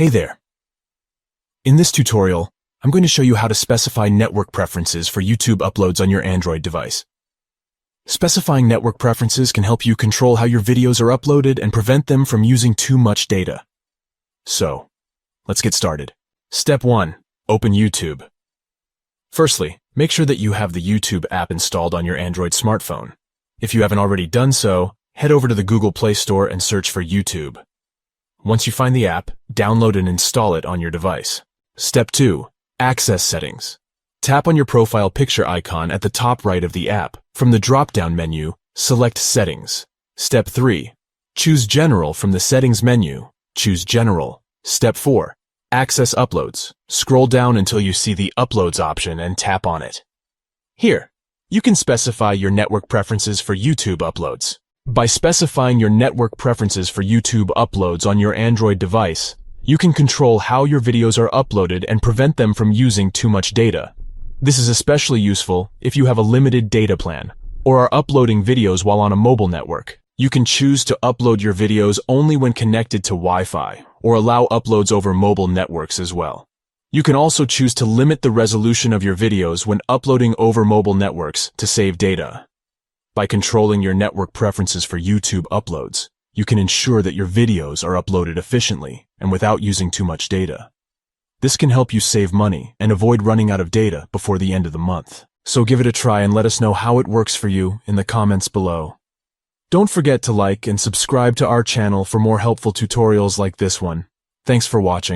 Hey there. In this tutorial, I'm going to show you how to specify network preferences for YouTube uploads on your Android device. Specifying network preferences can help you control how your videos are uploaded and prevent them from using too much data. So, let's get started. Step 1. Open YouTube. Firstly, make sure that you have the YouTube app installed on your Android smartphone. If you haven't already done so, head over to the Google Play Store and search for YouTube. Once you find the app, download and install it on your device. Step 2. Access settings. Tap on your profile picture icon at the top right of the app. From the drop-down menu, select Settings. Step 3. Choose General from the Settings menu. Choose General. Step 4. Access Uploads. Scroll down until you see the Uploads option and tap on it. Here, you can specify your network preferences for YouTube uploads. By specifying your network preferences for YouTube uploads on your Android device, you can control how your videos are uploaded and prevent them from using too much data. This is especially useful if you have a limited data plan or are uploading videos while on a mobile network. You can choose to upload your videos only when connected to Wi-Fi or allow uploads over mobile networks as well. You can also choose to limit the resolution of your videos when uploading over mobile networks to save data. By controlling your network preferences for YouTube uploads, you can ensure that your videos are uploaded efficiently and without using too much data. This can help you save money and avoid running out of data before the end of the month. So give it a try and let us know how it works for you in the comments below. Don't forget to like and subscribe to our channel for more helpful tutorials like this one. Thanks for watching.